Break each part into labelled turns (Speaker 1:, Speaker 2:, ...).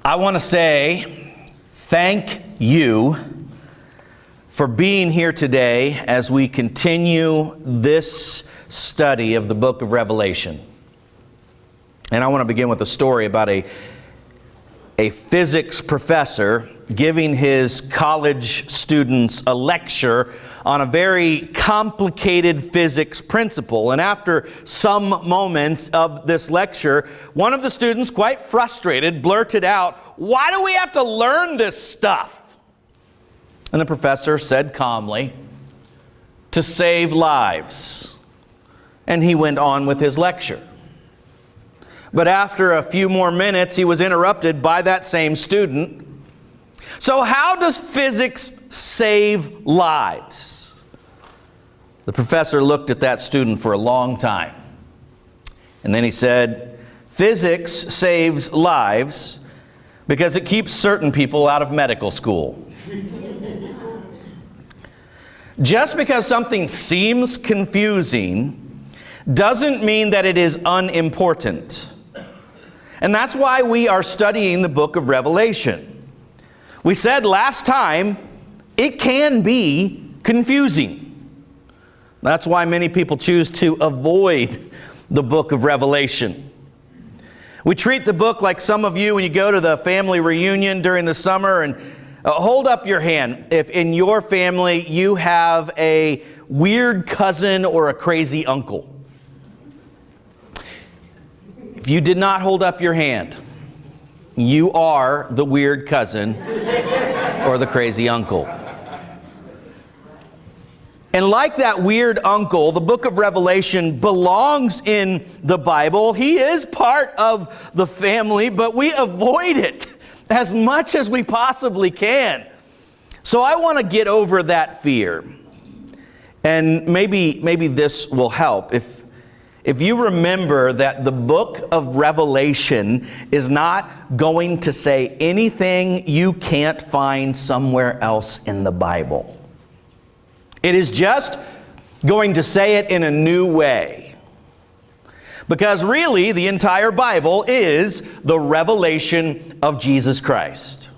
Speaker 1: I want to say thank you for being here today as we continue this study of the book of Revelation. And I want to begin with a story about a physics professor giving his college students a lecture on a very complicated physics principle. And after some moments of this lecture, one of the students, quite frustrated, blurted out, "Why do we have to learn this stuff?" And the professor said calmly, "To save lives." And he went on with his lecture. But after a few more minutes, he was interrupted by that same student. "So how does physics save lives?" The professor looked at that student for a long time. And then he said, "Physics saves lives because it keeps certain people out of medical school." Just because something seems confusing doesn't mean that it is unimportant. And that's why we are studying the book of Revelation. We said last time, it can be confusing. That's why many people choose to avoid the book of Revelation. We treat the book like some of you when you go to the family reunion during the summer, and hold up your hand if in your family you have a weird cousin or a crazy uncle. If you did not hold up your hand, you are the weird cousin or the crazy uncle. And like that weird uncle, the book of Revelation belongs in the Bible. He is part of the family, but we avoid it as much as we possibly can. So I want to get over that fear. And maybe this will help. If you remember that the book of Revelation is not going to say anything you can't find somewhere else in the Bible. It is just going to say it in a new way. Because really, the entire Bible is the revelation of Jesus Christ.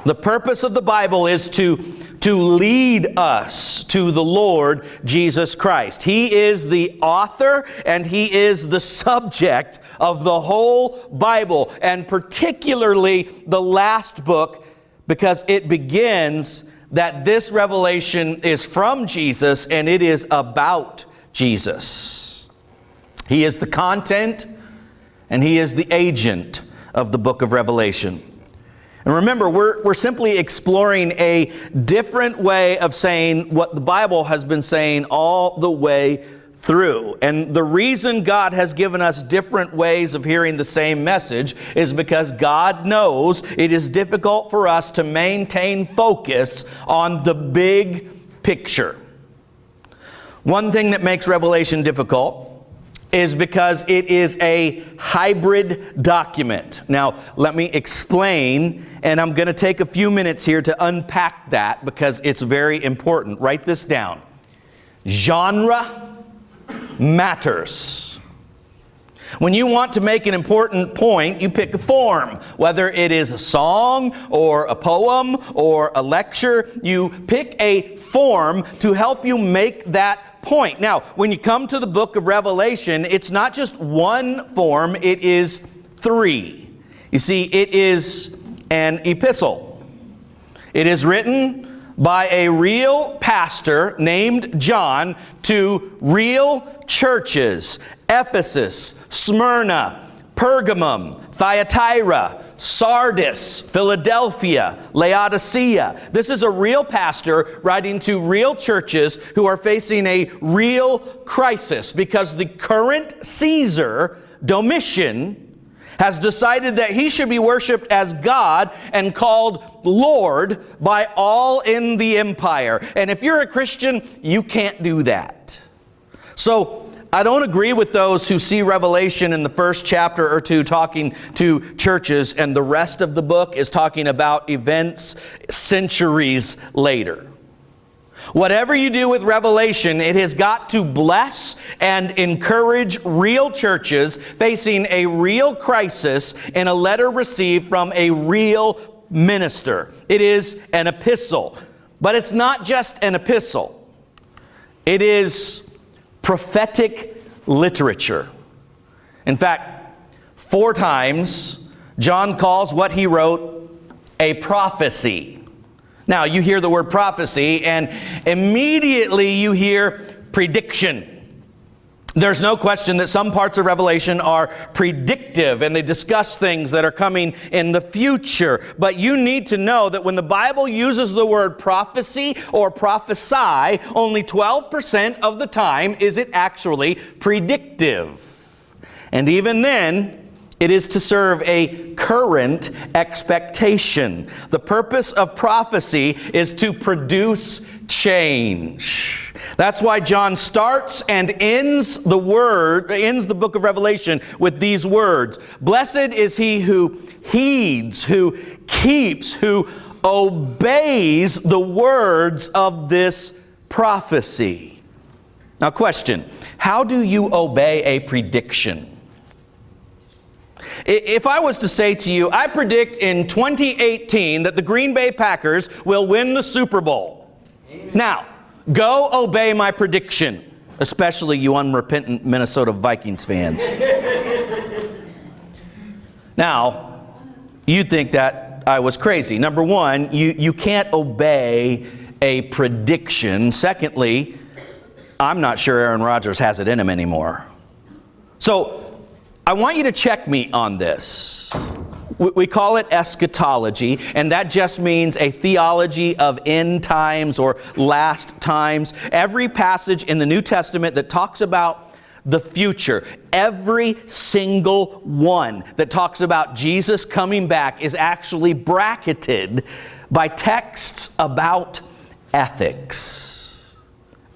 Speaker 1: The purpose of the Bible is to lead us to the Lord Jesus Christ. He is the author and He is the subject of the whole Bible, and particularly the last book, because it begins that this revelation is from Jesus and it is about Jesus. He is the content and He is the agent of the book of Revelation. And remember, we're simply exploring a different way of saying what the Bible has been saying all the way through. And the reason God has given us different ways of hearing the same message is because God knows it is difficult for us to maintain focus on the big picture. One thing that makes Revelation difficult is because it is a hybrid document. Now, let me explain, and I'm going to take a few minutes here to unpack that because it's very important. Write this down. Genre matters. When you want to make an important point, you pick a form. Whether it is a song or a poem or a lecture, you pick a form to help you make that point. Now, when you come to the book of Revelation, it's not just one form, it is three. You see, it is an epistle. It is written by a real pastor named John to real churches: Ephesus, Smyrna, Pergamum, Thyatira, Sardis, Philadelphia, Laodicea. This is a real pastor writing to real churches who are facing a real crisis because the current Caesar, Domitian, has decided that he should be worshiped as God and called Lord by all in the empire. And if you're a Christian, you can't do that. So I don't agree with those who see Revelation in the first chapter or two talking to churches, and the rest of the book is talking about events centuries later. Whatever you do with Revelation, it has got to bless and encourage real churches facing a real crisis in a letter received from a real minister. It is an epistle. But it's not just an epistle. It is prophetic literature. In fact, 4 times John calls what he wrote a prophecy. Now, you hear the word prophecy, and immediately you hear prediction. There's no question that some parts of Revelation are predictive, and they discuss things that are coming in the future. But you need to know that when the Bible uses the word prophecy or prophesy, only 12% of the time is it actually predictive. And even then, it is to serve a current expectation. The purpose of prophecy is to produce change. That's why John starts and ends the book of Revelation with these words. Blessed is he who heeds, who keeps, who obeys the words of this prophecy. Now, question, how do you obey a prediction? If I was to say to you, I predict in 2018 that the Green Bay Packers will win the Super Bowl. Amen. Now, go obey my prediction, especially you unrepentant Minnesota Vikings fans. Now, you'd think that I was crazy. Number one, you can't obey a prediction. Secondly, I'm not sure Aaron Rodgers has it in him anymore. So, I want you to check me on this. We call it eschatology, and that just means a theology of end times or last times. Every passage in the New Testament that talks about the future, every single one that talks about Jesus coming back is actually bracketed by texts about ethics.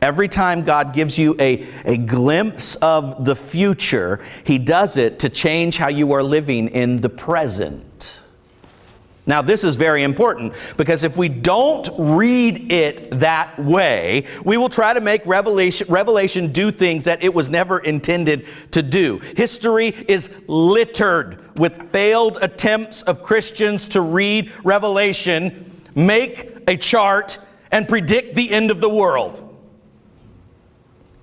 Speaker 1: Every time God gives you a glimpse of the future, He does it to change how you are living in the present. Now, this is very important because if we don't read it that way, we will try to make Revelation do things that it was never intended to do. History is littered with failed attempts of Christians to read Revelation, make a chart, and predict the end of the world.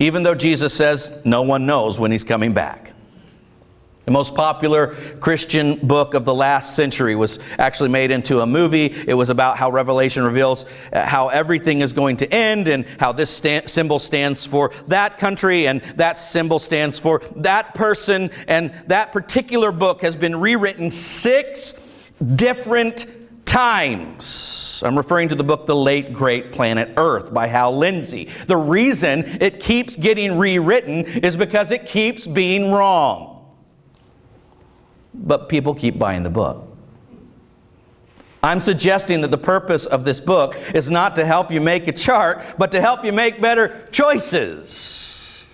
Speaker 1: Even though Jesus says no one knows when He's coming back. The most popular Christian book of the last century was actually made into a movie. It was about how Revelation reveals how everything is going to end and how this symbol stands for that country and that symbol stands for that person. And that particular book has been rewritten 6 different times. I'm referring to the book The Late Great Planet Earth by Hal Lindsey. The reason it keeps getting rewritten is because it keeps being wrong. But people keep buying the book. I'm suggesting that the purpose of this book is not to help you make a chart, but to help you make better choices.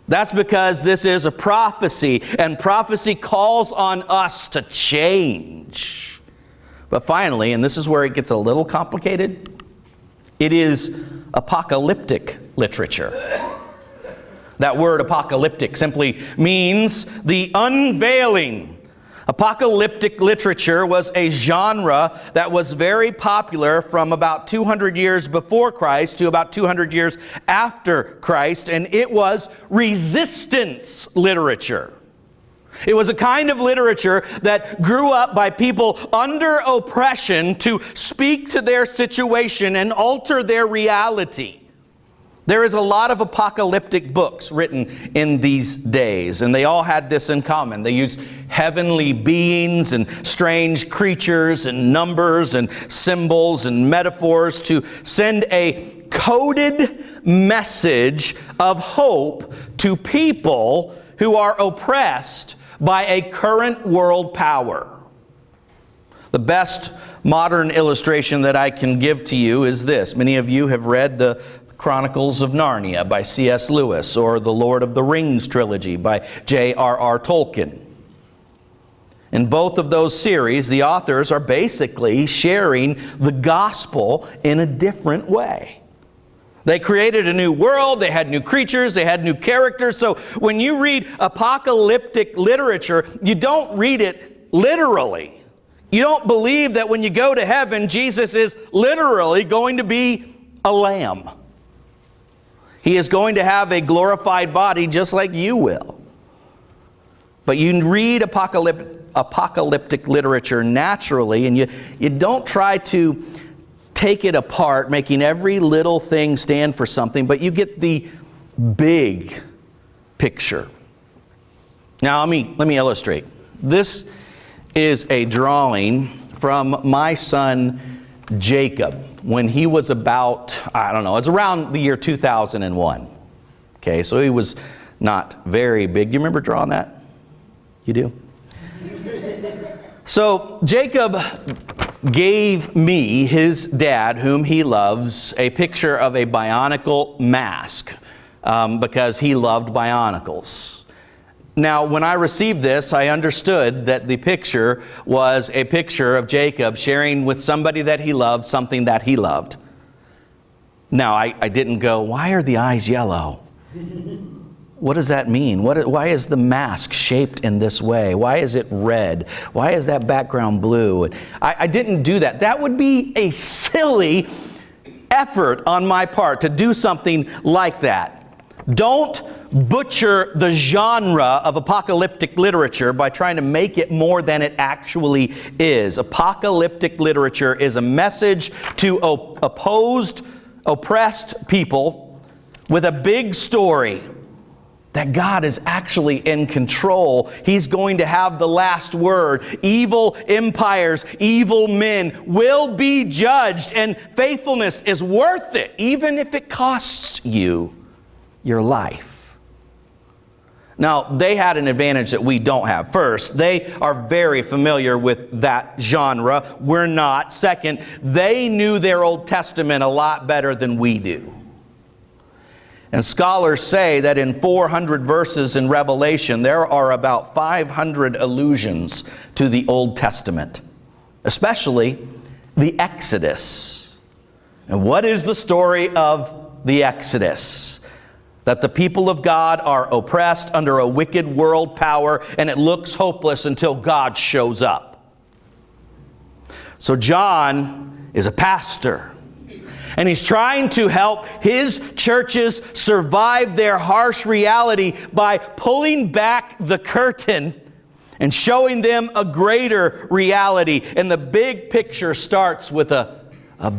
Speaker 1: That's because this is a prophecy, and prophecy calls on us to change. But finally, and this is where it gets a little complicated, it is apocalyptic literature. That word apocalyptic simply means the unveiling. Apocalyptic literature was a genre that was very popular from about 200 years before Christ to about 200 years after Christ, and it was resistance literature. It was a kind of literature that grew up by people under oppression to speak to their situation and alter their reality. There is a lot of apocalyptic books written in these days, and they all had this in common. They used heavenly beings and strange creatures and numbers and symbols and metaphors to send a coded message of hope to people who are oppressed by a current world power. The best modern illustration that I can give to you is this. Many of you have read the Chronicles of Narnia by C.S. Lewis or the Lord of the Rings trilogy by J.R.R. Tolkien. In both of those series, the authors are basically sharing the gospel in a different way. They created a new world, they had new creatures, they had new characters. So when you read apocalyptic literature, you don't read it literally. You don't believe that when you go to heaven, Jesus is literally going to be a lamb. He is going to have a glorified body just like you will. But you read apocalyptic literature naturally, and you don't try to take it apart, making every little thing stand for something, but you get the big picture. Now, let me illustrate. This is a drawing from my son Jacob when he was about, I don't know, it's around the year 2001. Okay, so he was not very big. Do you remember drawing that? You do? So Jacob gave me, his dad, whom he loves, a picture of a Bionicle mask because he loved Bionicles. Now, when I received this, I understood that the picture was a picture of Jacob sharing with somebody that he loved something that he loved. Now, I didn't go, why are the eyes yellow? What does that mean? Why is the mask shaped in this way? Why is it red? Why is that background blue? I didn't do that. That would be a silly effort on my part to do something like that. Don't butcher the genre of apocalyptic literature by trying to make it more than it actually is. Apocalyptic literature is a message to oppressed people with a big story that God is actually in control. He's going to have the last word. Evil empires, evil men will be judged, and faithfulness is worth it, even if it costs you your life. Now, they had an advantage that we don't have. First, they are very familiar with that genre. We're not. Second, they knew their Old Testament a lot better than we do. And scholars say that in 400 verses in Revelation, there are about 500 allusions to the Old Testament, especially the Exodus. And what is the story of the Exodus? That the people of God are oppressed under a wicked world power, and it looks hopeless until God shows up. So John is a pastor, and he's trying to help his churches survive their harsh reality by pulling back the curtain and showing them a greater reality. And the big picture starts with a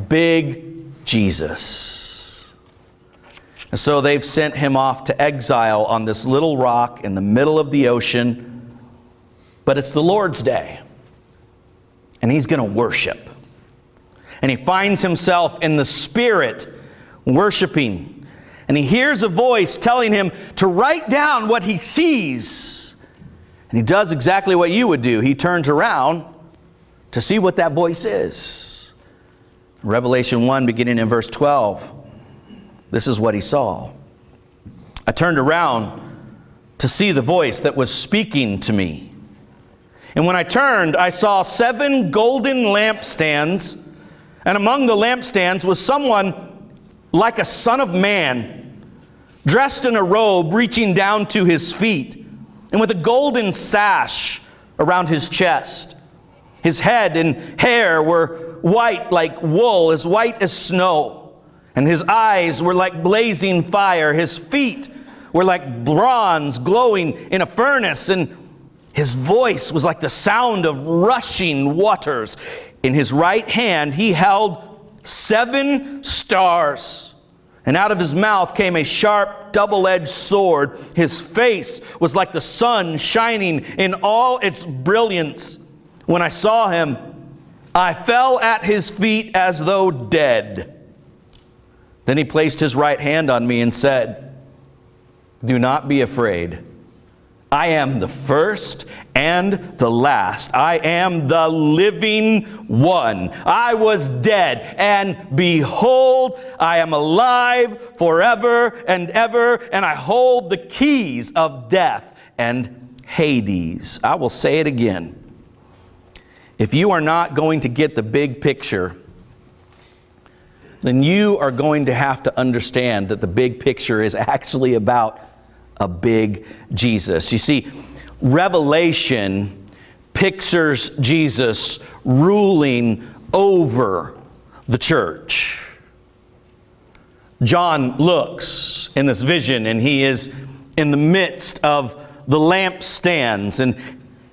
Speaker 1: big Jesus. And so they've sent him off to exile on this little rock in the middle of the ocean. But it's the Lord's day, and he's going to worship. And he finds himself in the Spirit worshiping. And he hears a voice telling him to write down what he sees. And he does exactly what you would do. He turns around to see what that voice is. Revelation 1, beginning in verse 12. This is what he saw. I turned around to see the voice that was speaking to me. And when I turned, I saw 7 golden lampstands. And among the lampstands was someone like a son of man, dressed in a robe reaching down to his feet, and with a golden sash around his chest. His head and hair were white like wool, as white as snow. And his eyes were like blazing fire. His feet were like bronze glowing in a furnace. And his voice was like the sound of rushing waters. In his right hand he held 7 stars. And out of his mouth came a sharp, double-edged sword. His face was like the sun shining in all its brilliance. When I saw him, I fell at his feet as though dead. Then he placed his right hand on me and said, "Do not be afraid. I am the first and the last. I am the living one. I was dead, and behold, I am alive forever and ever, and I hold the keys of death and Hades." I will say it again. If you are not going to get the big picture, then you are going to have to understand that the big picture is actually about a big Jesus. You see, Revelation pictures Jesus ruling over the church. John looks in this vision, and he is in the midst of the lampstands, and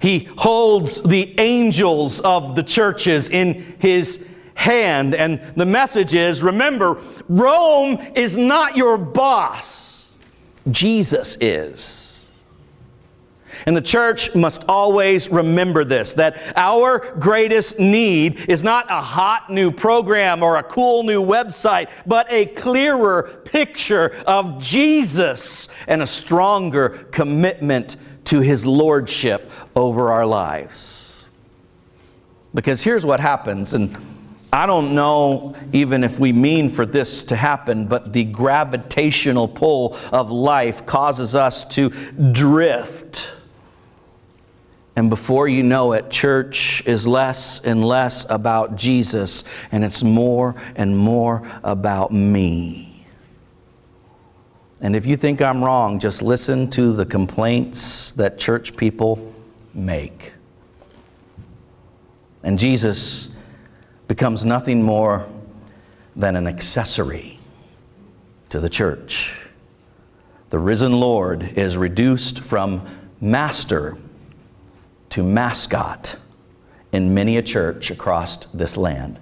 Speaker 1: he holds the angels of the churches in his hand. And the message is, remember, Rome is not your boss. Jesus is. And the church must always remember this, that our greatest need is not a hot new program or a cool new website, but a clearer picture of Jesus and a stronger commitment to His lordship over our lives. Because here's what happens, and I don't know even if we mean for this to happen, but the gravitational pull of life causes us to drift. And before you know it, church is less and less about Jesus, and it's more and more about me. And if you think I'm wrong, just listen to the complaints that church people make. And Jesus becomes nothing more than an accessory to the church. The risen Lord is reduced from master to mascot in many a church across this land.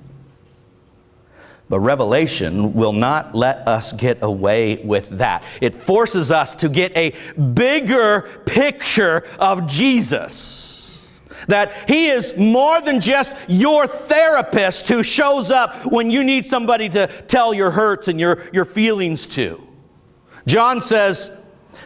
Speaker 1: But Revelation will not let us get away with that. It forces us to get a bigger picture of Jesus. That He is more than just your therapist who shows up when you need somebody to tell your hurts and your feelings to. John says,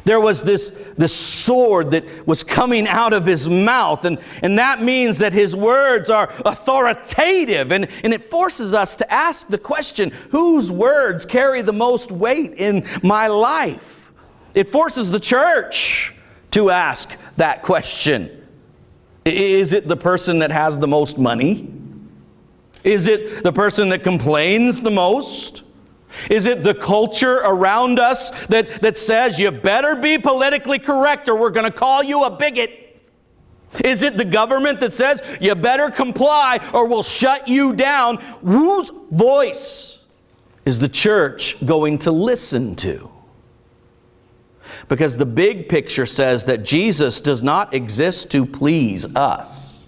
Speaker 1: there was this sword that was coming out of His mouth, and that means that His words are authoritative, and it forces us to ask the question, whose words carry the most weight in my life? It forces the church to ask that question. Is it the person that has the most money? Is it the person that complains the most? Is it the culture around us that says you better be politically correct or we're going to call you a bigot? Is it the government that says you better comply or we'll shut you down? Whose voice is the church going to listen to? Because the big picture says that Jesus does not exist to please us.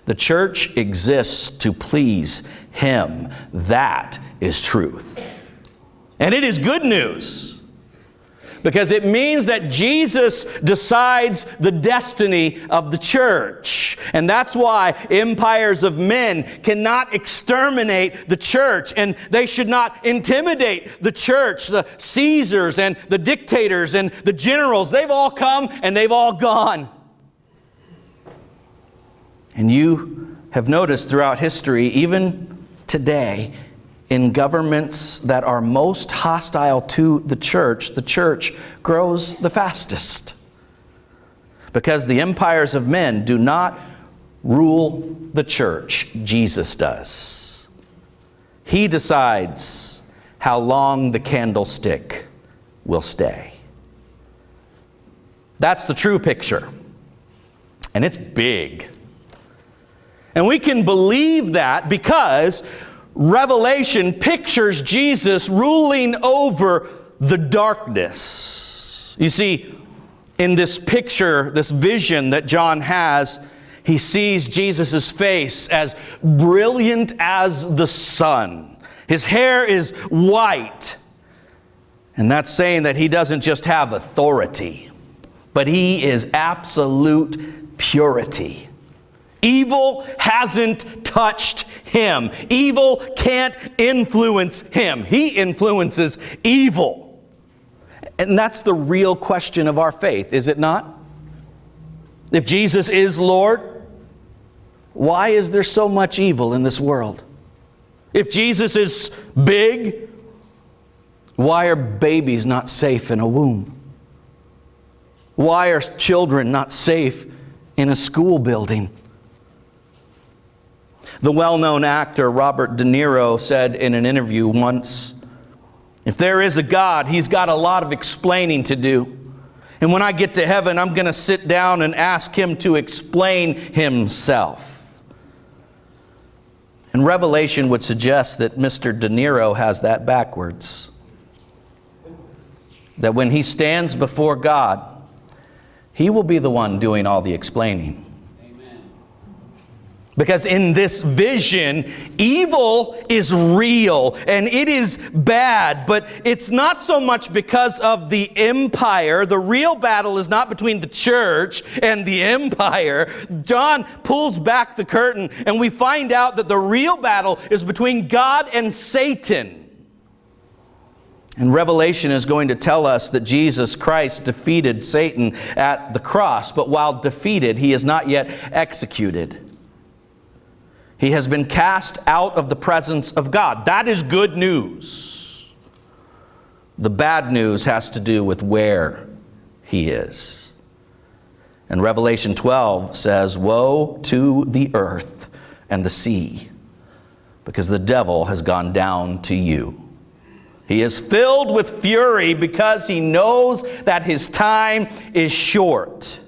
Speaker 1: The church exists to please Him. That is truth. And it is good news, because it means that Jesus decides the destiny of the church. And that's why empires of men cannot exterminate the church, and they should not intimidate the church. The Caesars and the dictators and the generals, they've all come and they've all gone. And you have noticed throughout history, even today, in governments that are most hostile to the church grows the fastest. Because the empires of men do not rule the church. Jesus does. He decides how long the candlestick will stay. That's the true picture. And it's big. And we can believe that because Revelation pictures Jesus ruling over the darkness. You see, in this picture, this vision that John has, he sees Jesus' face as brilliant as the sun. His hair is white. And that's saying that He doesn't just have authority, but He is absolute purity. Evil hasn't touched Him. Evil can't influence Him. He influences evil. And that's the real question of our faith, is it not? If Jesus is Lord, why is there so much evil in this world? If Jesus is big, why are babies not safe in a womb? Why are children not safe in a school building? The well-known actor Robert De Niro said in an interview once, "If there is a God, he's got a lot of explaining to do. And when I get to heaven, I'm going to sit down and ask him to explain himself." And Revelation would suggest that Mr. De Niro has that backwards. That when he stands before God, he will be the one doing all the explaining. Because in this vision, evil is real and it is bad, but it's not so much because of the empire. The real battle is not between the church and the empire. John pulls back the curtain and we find out that the real battle is between God and Satan. And Revelation is going to tell us that Jesus Christ defeated Satan at the cross, but while defeated, he is not yet executed. He has been cast out of the presence of God. That is good news. The bad news has to do with where he is. And Revelation 12 says, "Woe to the earth and the sea, because the devil has gone down to you. He is filled with fury because he knows that his time is short."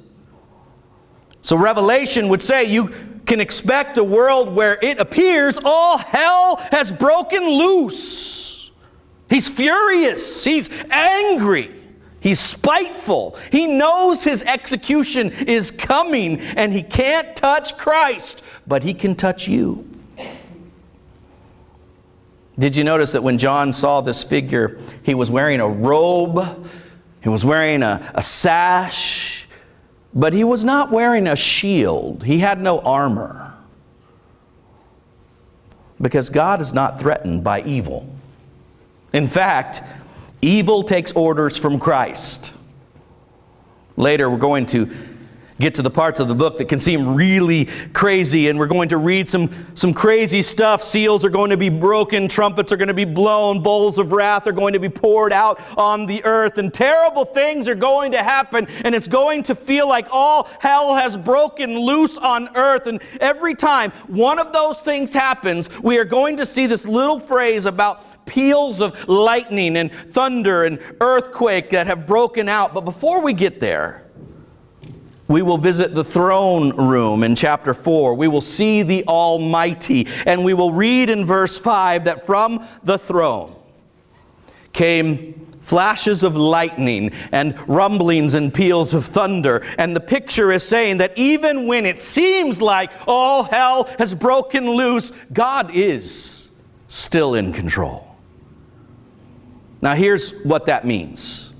Speaker 1: So Revelation would say you can expect a world where it appears all hell has broken loose. He's furious. He's angry. He's spiteful. He knows his execution is coming and he can't touch Christ, but he can touch you. Did you notice that when John saw this figure, he was wearing a robe, he was wearing a sash, but he was not wearing a shield. He had no armor. Because God is not threatened by evil. In fact, evil takes orders from Christ. Later, we're going to get to the parts of the book that can seem really crazy, and we're going to read some crazy stuff. Seals are going to be broken, trumpets are going to be blown, bowls of wrath are going to be poured out on the earth, and terrible things are going to happen, and it's going to feel like all hell has broken loose on earth. And every time one of those things happens, we are going to see this little phrase about peals of lightning and thunder and earthquake that have broken out. But before we get there, we will visit the throne room in chapter 4. We will see the Almighty. And we will read in verse 5 that from the throne came flashes of lightning and rumblings and peals of thunder. And the picture is saying that even when it seems like all hell has broken loose, God is still in control. Now here's what that means.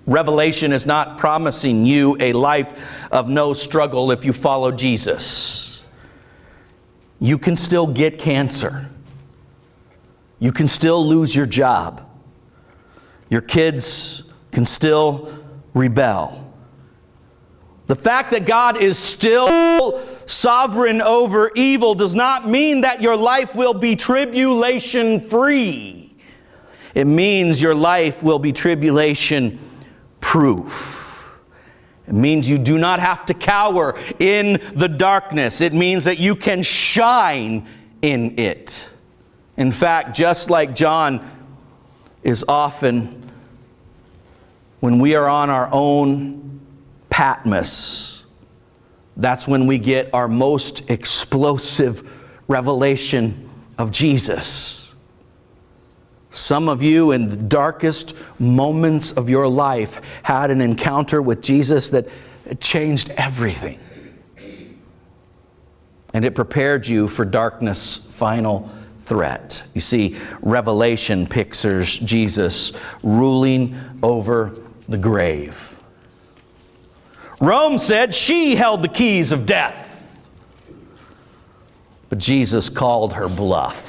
Speaker 1: Revelation is not promising you a life of no struggle if you follow Jesus. You can still get cancer. You can still lose your job. Your kids can still rebel. The fact that God is still sovereign over evil does not mean that your life will be tribulation-free. It means your life will be tribulation-proof. It means you do not have to cower in the darkness. It means that you can shine in it. In fact, just like John is often, when we are on our own Patmos, that's when we get our most explosive revelation of Jesus. Some of you in the darkest moments of your life had an encounter with Jesus that changed everything. And it prepared you for darkness' final threat. You see, Revelation pictures Jesus ruling over the grave. Rome said she held the keys of death. But Jesus called her bluff.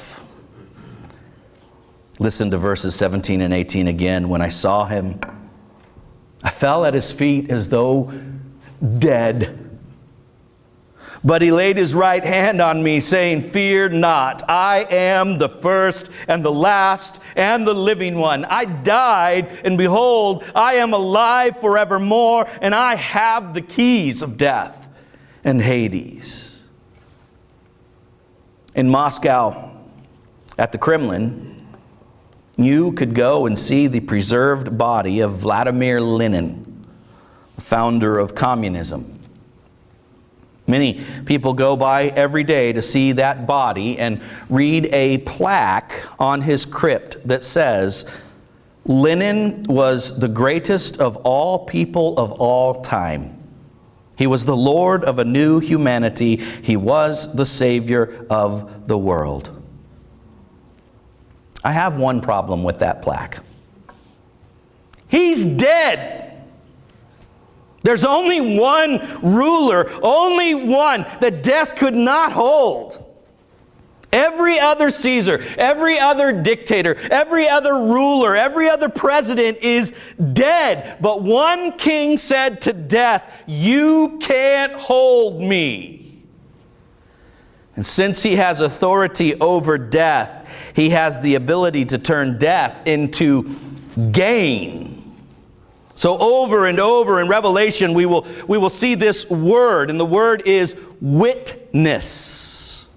Speaker 1: Listen to verses 17 and 18 again. When I saw him, I fell at his feet as though dead. But he laid his right hand on me, saying, "Fear not, I am the first and the last and the living one. I died, and behold, I am alive forevermore, and I have the keys of death and Hades." In Moscow, at the Kremlin, you could go and see the preserved body of Vladimir Lenin, the founder of communism. Many people go by every day to see that body and read a plaque on his crypt that says, "Lenin was the greatest of all people of all time. He was the Lord of a new humanity. He was the Savior of the world." I have one problem with that plaque. He's dead. There's only one ruler, only one that death could not hold. Every other Caesar, every other dictator, every other ruler, every other president is dead. But one king said to death, "You can't hold me." And since he has authority over death, he has the ability to turn death into gain. So over and over in Revelation, we will see this word, and the word is witness.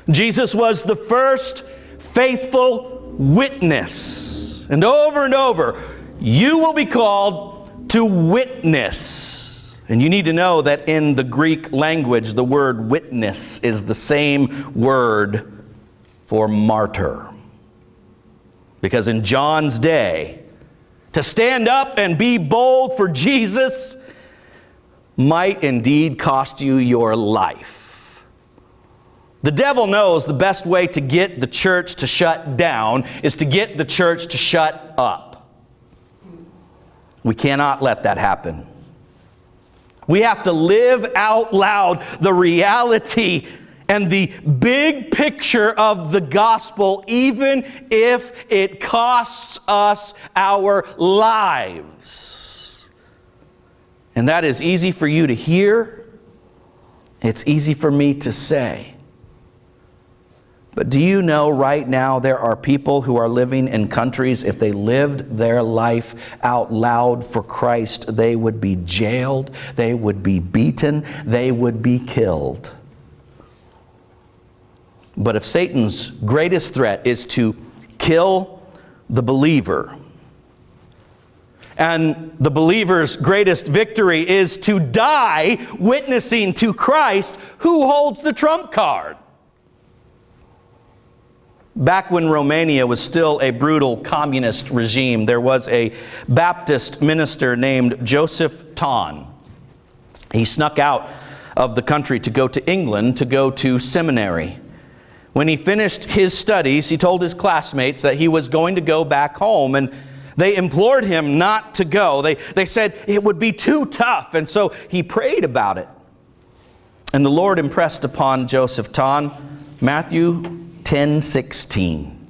Speaker 1: Jesus was the first faithful witness. And over, you will be called to witness. And you need to know that in the Greek language, the word witness is the same word for martyr. Because in John's day, to stand up and be bold for Jesus might indeed cost you your life. The devil knows the best way to get the church to shut down is to get the church to shut up. We cannot let that happen. We have to live out loud the reality and the big picture of the gospel, even if it costs us our lives. And that is easy for you to hear. It's easy for me to say. But do you know right now there are people who are living in countries, if they lived their life out loud for Christ, they would be jailed, they would be beaten, they would be killed. But if Satan's greatest threat is to kill the believer, and the believer's greatest victory is to die witnessing to Christ, who holds the trump card? Back when Romania was still a brutal communist regime, there was a Baptist minister named Joseph Ton. He snuck out of the country to go to England to go to seminary. When he finished his studies, he told his classmates that he was going to go back home, and they implored him not to go. They said it would be too tough, and so he prayed about it. And the Lord impressed upon Joseph Ton Matthew 10:16,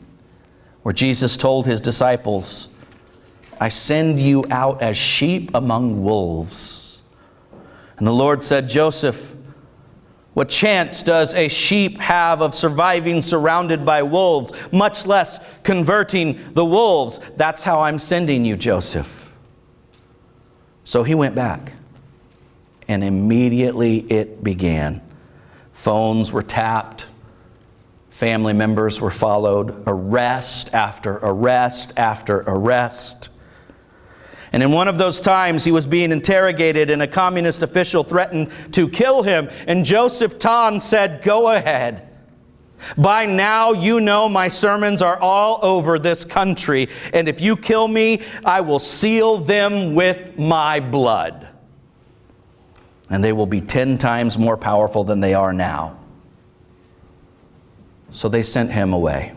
Speaker 1: where Jesus told his disciples, "I send you out as sheep among wolves." And the Lord said, "Joseph, what chance does a sheep have of surviving surrounded by wolves, much less converting the wolves? That's how I'm sending you, Joseph." So he went back, and immediately it began. Phones were tapped. Family members were followed. Arrest after arrest after arrest. And in one of those times, he was being interrogated, and a communist official threatened to kill him. And Joseph Ton said, "Go ahead. By now, you know my sermons are all over this country. And if you kill me, I will seal them with my blood. And they will be 10 times more powerful than they are now." So they sent him away.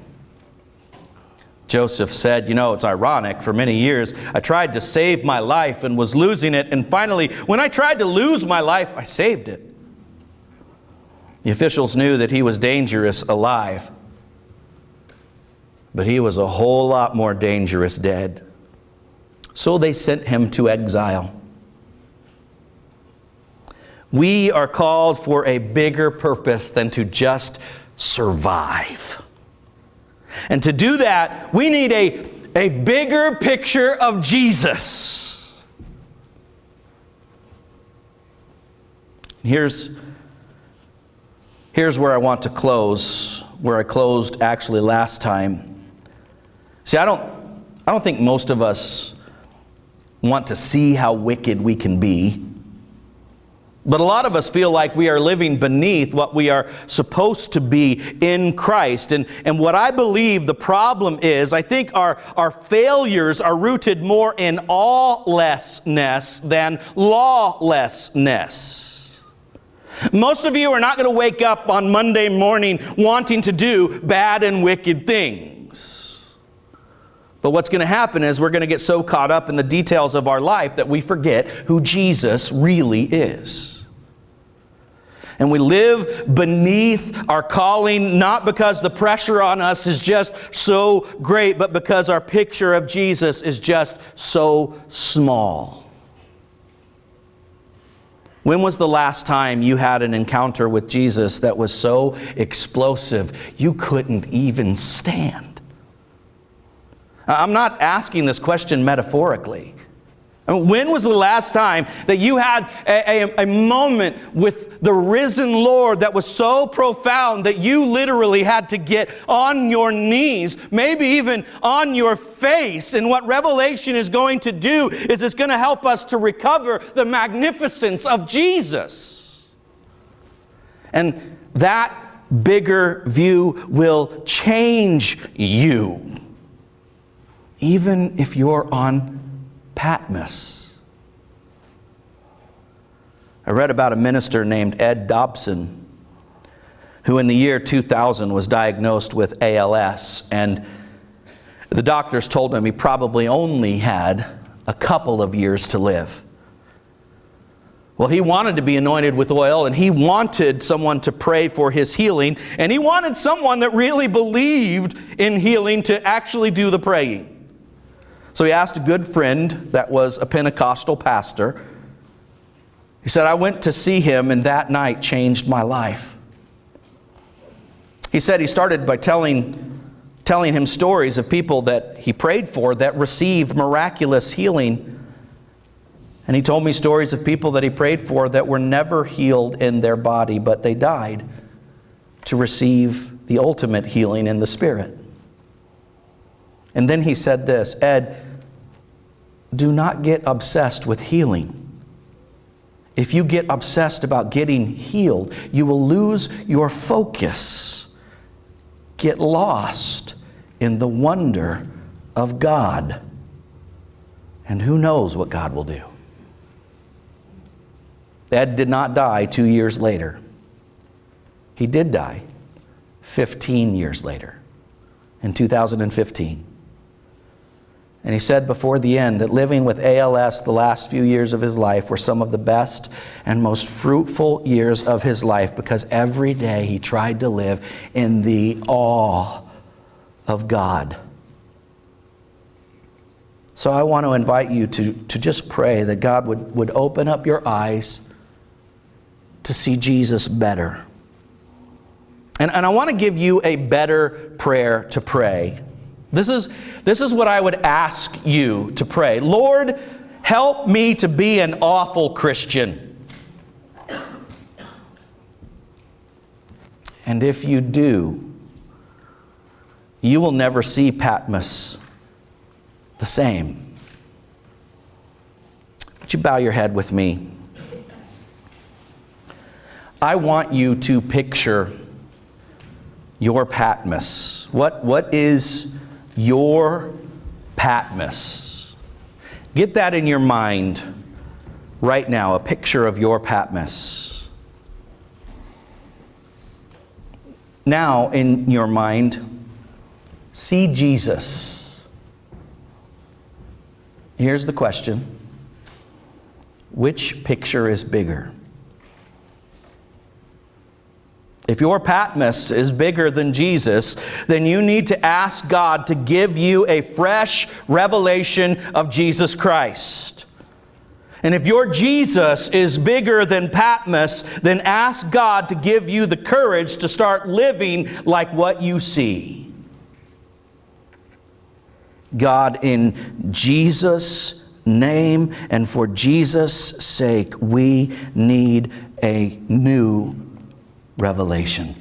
Speaker 1: Joseph said, "It's ironic. For many years, I tried to save my life and was losing it. And finally, when I tried to lose my life, I saved it." The officials knew that he was dangerous alive, but he was a whole lot more dangerous dead. So they sent him to exile. We are called for a bigger purpose than to just survive. And to do that, we need a bigger picture of Jesus. Here's Here's where I want to close, where I closed actually last time. See, I don't think most of us want to see how wicked we can be. But a lot of us feel like we are living beneath what we are supposed to be in Christ. And what I believe the problem is, I think our failures are rooted more in lawlessness than lawlessness. Most of you are not going to wake up on Monday morning wanting to do bad and wicked things. But what's going to happen is we're going to get so caught up in the details of our life that we forget who Jesus really is. And we live beneath our calling, not because the pressure on us is just so great, but because our picture of Jesus is just so small. When was the last time you had an encounter with Jesus that was so explosive you couldn't even stand? I'm not asking this question metaphorically. When was the last time that you had a moment with the risen Lord that was so profound that you literally had to get on your knees, maybe even on your face? And what Revelation is going to do is it's going to help us to recover the magnificence of Jesus. And that bigger view will change you, even if you're on Patmos. I read about a minister named Ed Dobson, who in the year 2000 was diagnosed with ALS, and the doctors told him he probably only had a couple of years to live. Well, he wanted to be anointed with oil, and he wanted someone to pray for his healing, and he wanted someone that really believed in healing to actually do the praying. So he asked a good friend that was a Pentecostal pastor. He said, I went to see him, and that night changed my life. He said he started by telling him stories of people that he prayed for that received miraculous healing. And he told me stories of people that he prayed for that were never healed in their body, but they died to receive the ultimate healing in the Spirit. And then he said this, Ed, do not get obsessed with healing. If you get obsessed about getting healed, you will lose your focus. Get lost in the wonder of God. And who knows what God will do. Ed did not die 2 years later. He did die 15 years later, in 2015. And he said before the end that living with ALS the last few years of his life were some of the best and most fruitful years of his life, because every day he tried to live in the awe of God. So I want to invite you to just pray that God would open up your eyes to see Jesus better. And I want to give you a better prayer to pray. This is what I would ask you to pray. Lord, help me to be an awful Christian. And if you do, you will never see Patmos the same. Would you bow your head with me? I want you to picture your Patmos. What is your Patmos? Get that in your mind right now, a picture of your Patmos. Now, in your mind, see Jesus. Here's the question. Which picture is bigger? If your Patmos is bigger than Jesus, then you need to ask God to give you a fresh revelation of Jesus Christ. And if your Jesus is bigger than Patmos, then ask God to give you the courage to start living like what you see. God, in Jesus' name and for Jesus' sake, we need a new revelation.